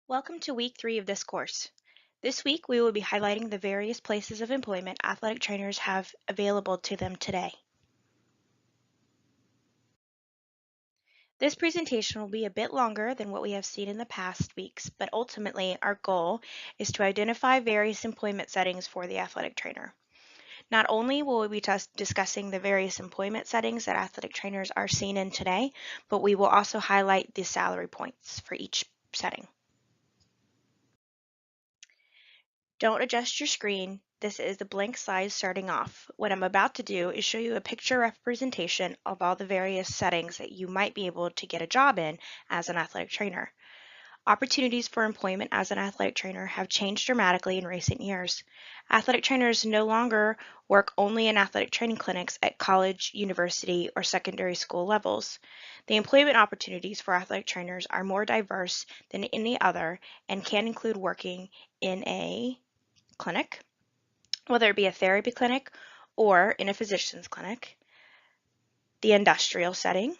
Welcome to week 3 of this course. This week we will be highlighting the various places of employment athletic trainers have available to them today. This presentation will be a bit longer than what we have seen in the past weeks, but ultimately our goal is to identify various employment settings for the athletic trainer. Not only will we be discussing the various employment settings that athletic trainers are seen in today, but we will also highlight the salary points for each setting. Don't adjust your screen. This is the blank slide starting off. What I'm about to do is show you a picture representation of all the various settings that you might be able to get a job in as an athletic trainer. Opportunities for employment as an athletic trainer have changed dramatically in recent years. Athletic trainers no longer work only in athletic training clinics at college, university, or secondary school levels. The employment opportunities for athletic trainers are more diverse than any other and can include working in a clinic, whether it be a therapy clinic or in a physician's clinic, the industrial setting,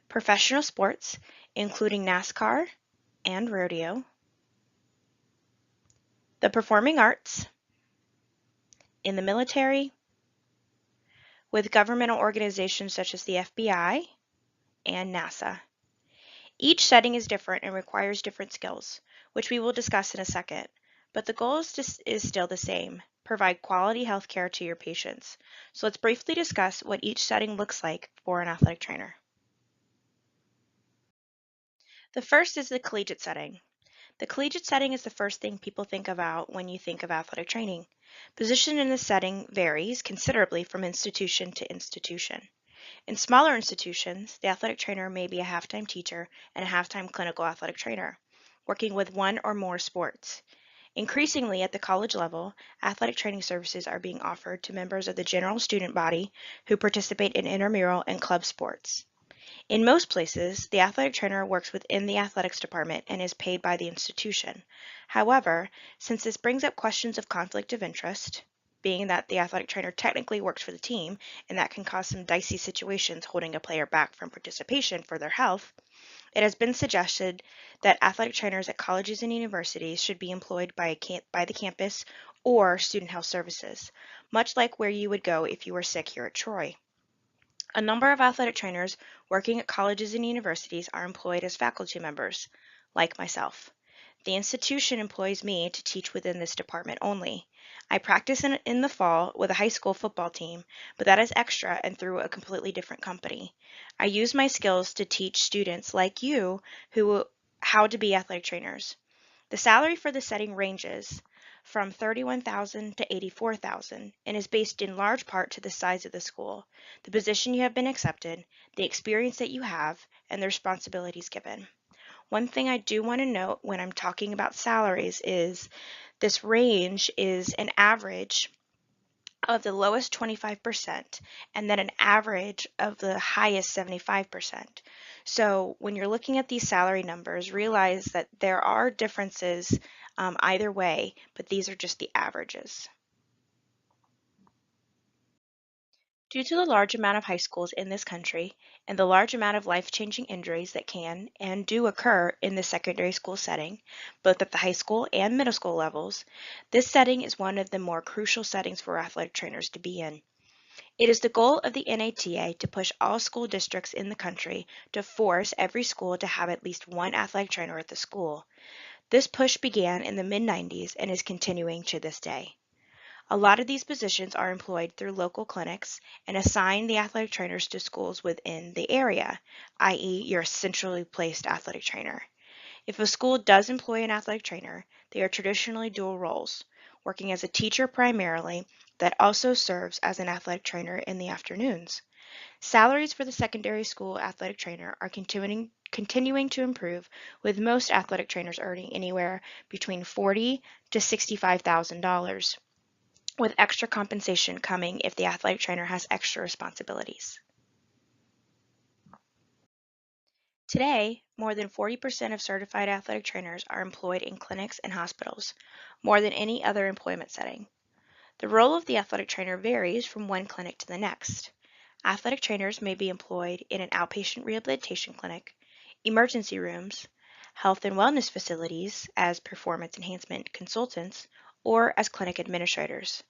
professional sports, including NASCAR and rodeo, the performing arts, in the military, with governmental organizations such as the FBI and NASA. Each setting is different and requires different skills, which we will discuss in a second, but the goal is still the same: provide quality health care to your patients. So let's briefly discuss what each setting looks like for an athletic trainer. The first is the collegiate setting. The collegiate setting is the first thing people think about when you think of athletic training. Position in this setting varies considerably from institution to institution. In smaller institutions, the athletic trainer may be a half-time teacher and a half-time clinical athletic trainer, working with one or more sports. Increasingly, at the college level, athletic training services are being offered to members of the general student body who participate in intramural and club sports. In most places, the athletic trainer works within the athletics department and is paid by the institution. However, since this brings up questions of conflict of interest, being that the athletic trainer technically works for the team, and that can cause some dicey situations holding a player back from participation for their health, it has been suggested that athletic trainers at colleges and universities should be employed by the campus or student health services, much like where you would go if you were sick here at Troy. A number of athletic trainers working at colleges and universities are employed as faculty members, like myself. The institution employs me to teach within this department only. I practice in the fall with a high school football team, but that is extra and through a completely different company. I use my skills to teach students like you how to be athletic trainers. The salary for the setting ranges from $31,000 to $84,000 and is based in large part to the size of the school, the position you have been accepted, the experience that you have, and the responsibilities given. One thing I do want to note when I'm talking about salaries is this range is an average of the lowest 25% and then an average of the highest 75%. So when you're looking at these salary numbers, realize that there are differences either way, but these are just the averages. Due to the large amount of high schools in this country and the large amount of life-changing injuries that can and do occur in the secondary school setting, both at the high school and middle school levels, this setting is one of the more crucial settings for athletic trainers to be in. It is the goal of the NATA to push all school districts in the country to force every school to have at least one athletic trainer at the school. This push began in the mid-90s and is continuing to this day. A lot of these positions are employed through local clinics and assign the athletic trainers to schools within the area, i.e. you're a centrally placed athletic trainer. If a school does employ an athletic trainer, they are traditionally dual roles, working as a teacher primarily that also serves as an athletic trainer in the afternoons. Salaries for the secondary school athletic trainer are continuing to improve, with most athletic trainers earning anywhere between $40,000 to $65,000, with extra compensation coming if the athletic trainer has extra responsibilities. Today, more than 40% of certified athletic trainers are employed in clinics and hospitals, more than any other employment setting. The role of the athletic trainer varies from one clinic to the next. Athletic trainers may be employed in an outpatient rehabilitation clinic, emergency rooms, health and wellness facilities as performance enhancement consultants, or as clinic administrators.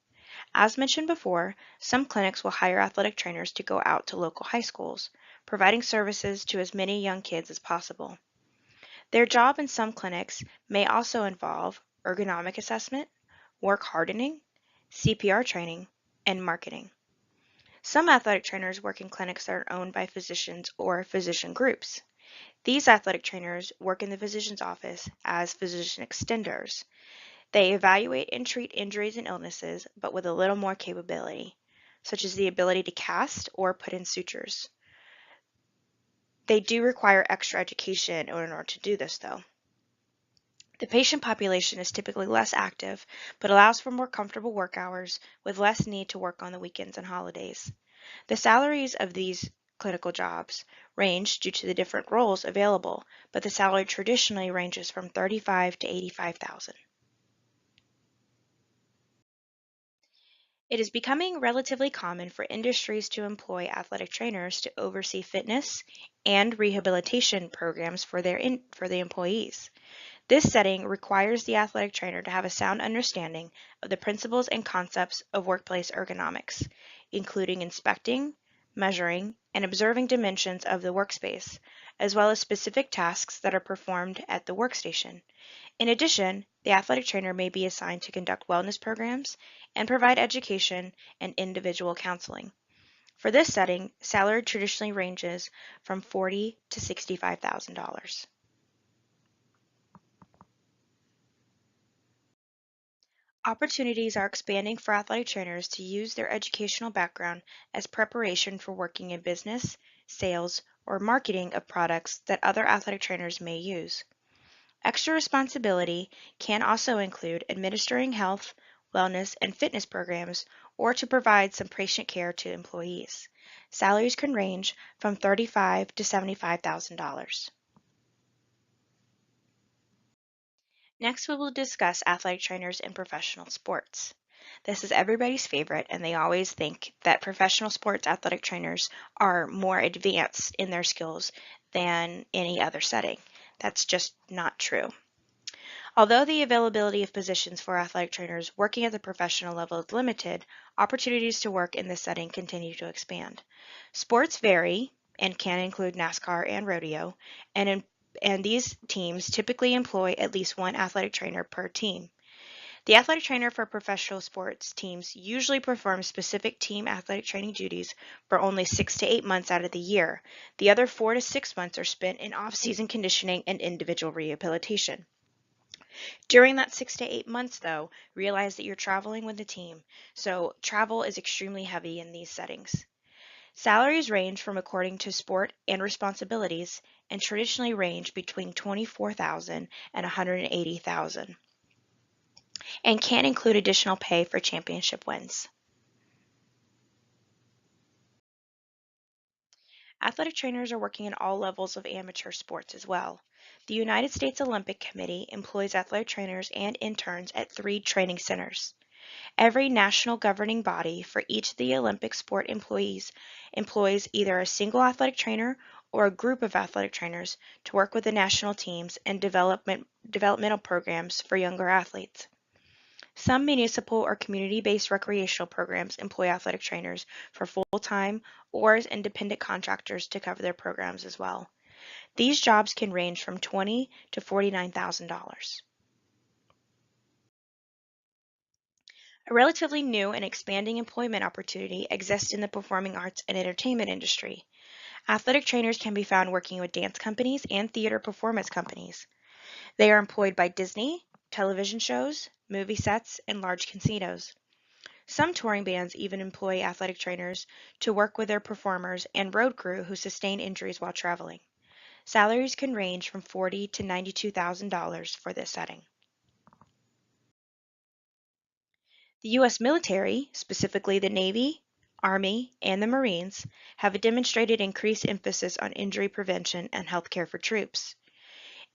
As mentioned before, some clinics will hire athletic trainers to go out to local high schools, providing services to as many young kids as possible. Their job in some clinics may also involve ergonomic assessment, work hardening, CPR training, and marketing. Some athletic trainers work in clinics that are owned by physicians or physician groups. These athletic trainers work in the physician's office as physician extenders. They evaluate and treat injuries and illnesses, but with a little more capability, such as the ability to cast or put in sutures. They do require extra education in order to do this, though. The patient population is typically less active, but allows for more comfortable work hours with less need to work on the weekends and holidays. The salaries of these clinical jobs range due to the different roles available, but the salary traditionally ranges from $35,000 to $85,000. It is becoming relatively common for industries to employ athletic trainers to oversee fitness and rehabilitation programs for the employees. This setting requires the athletic trainer to have a sound understanding of the principles and concepts of workplace ergonomics, including inspecting, measuring, and observing dimensions of the workspace, as well as specific tasks that are performed at the workstation. In addition, the athletic trainer may be assigned to conduct wellness programs and provide education and individual counseling. For this setting, salary traditionally ranges from $40,000 to $65,000. Opportunities are expanding for athletic trainers to use their educational background as preparation for working in business, sales, or marketing of products that other athletic trainers may use. Extra responsibility can also include administering health, wellness, and fitness programs or to provide some patient care to employees. Salaries can range from $35,000 to $75,000. Next, we will discuss athletic trainers in professional sports. This is everybody's favorite, and they always think that professional sports athletic trainers are more advanced in their skills than any other setting. That's just not true. Although the availability of positions for athletic trainers working at the professional level is limited, opportunities to work in this setting continue to expand. Sports vary and can include NASCAR and rodeo, and these teams typically employ at least one athletic trainer per team. The athletic trainer for professional sports teams usually performs specific team athletic training duties for only 6 to 8 months out of the year. The other 4 to 6 months are spent in off-season conditioning and individual rehabilitation. During that 6 to 8 months, though, realize that you're traveling with the team, so travel is extremely heavy in these settings. Salaries range from according to sport and responsibilities and traditionally range between $24,000 and $180,000 and can include additional pay for championship wins. Athletic trainers are working in all levels of amateur sports as well. The United States Olympic Committee employs athletic trainers and interns at 3 training centers. Every national governing body for each of the Olympic sport employees employs either a single athletic trainer or a group of athletic trainers to work with the national teams and developmental programs for younger athletes. Some municipal or community-based recreational programs employ athletic trainers for full-time or as independent contractors to cover their programs as well. These jobs can range from $20,000 to $49,000. A relatively new and expanding employment opportunity exists in the performing arts and entertainment industry. Athletic trainers can be found working with dance companies and theater performance companies. They are employed by Disney, television shows, movie sets, and large casinos. Some touring bands even employ athletic trainers to work with their performers and road crew who sustain injuries while traveling. Salaries can range from $40,000 to $92,000 for this setting. The U.S. military, specifically the Navy, Army, and the Marines, have demonstrated increased emphasis on injury prevention and health care for troops.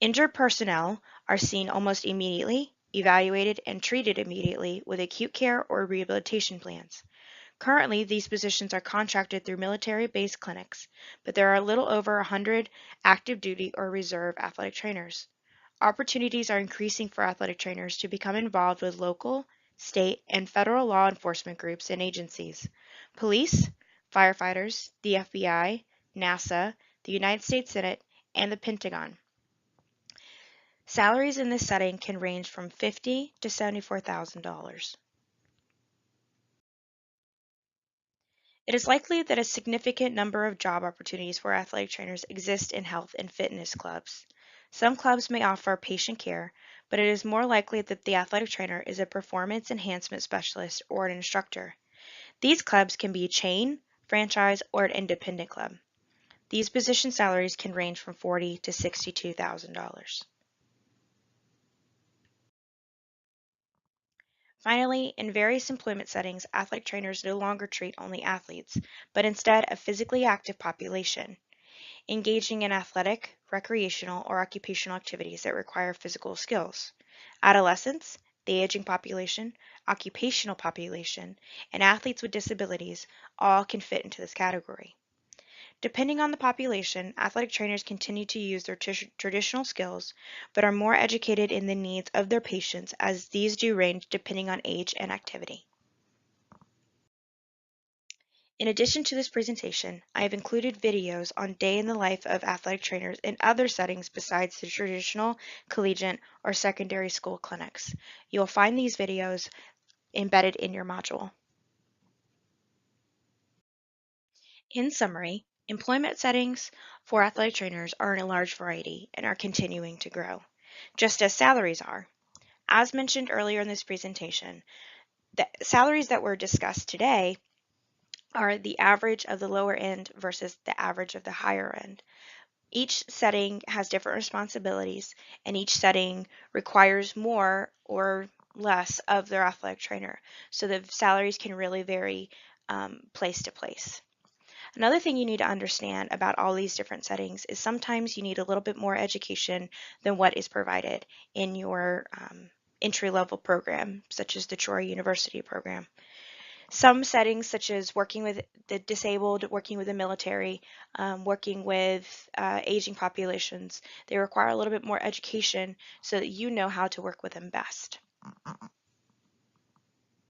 Injured personnel are seen almost immediately, evaluated, and treated immediately with acute care or rehabilitation plans. Currently, these positions are contracted through military-based clinics, but there are a little over 100 active duty or reserve athletic trainers. Opportunities are increasing for athletic trainers to become involved with local, state, and federal law enforcement groups and agencies, police, firefighters, the FBI, NASA, the United States Senate, and the Pentagon. Salaries in this setting can range from $50,000 to $74,000. It is likely that a significant number of job opportunities for athletic trainers exist in health and fitness clubs. Some clubs may offer patient care, but it is more likely that the athletic trainer is a performance enhancement specialist or an instructor. These clubs can be a chain, franchise, or an independent club. These position salaries can range from $40,000 to $62,000. Finally, in various employment settings, athletic trainers no longer treat only athletes, but instead a physically active population, engaging in athletic, recreational, or occupational activities that require physical skills. Adolescents, the aging population, occupational population, and athletes with disabilities all can fit into this category. Depending on the population, athletic trainers continue to use their traditional skills, but are more educated in the needs of their patients as these do range depending on age and activity. In addition to this presentation, I have included videos on day in the life of athletic trainers in other settings besides the traditional collegiate or secondary school clinics. You will find these videos embedded in your module. In summary, employment settings for athletic trainers are in a large variety and are continuing to grow, just as salaries are. As mentioned earlier in this presentation, the salaries that were discussed today are the average of the lower end versus the average of the higher end. Each setting has different responsibilities, and each setting requires more or less of their athletic trainer. So the salaries can really vary place to place. Another thing you need to understand about all these different settings is sometimes you need a little bit more education than what is provided in your entry-level program, such as the Troy University program. Some settings, such as working with the disabled, working with the military, working with aging populations, they require a little bit more education so that you know how to work with them best.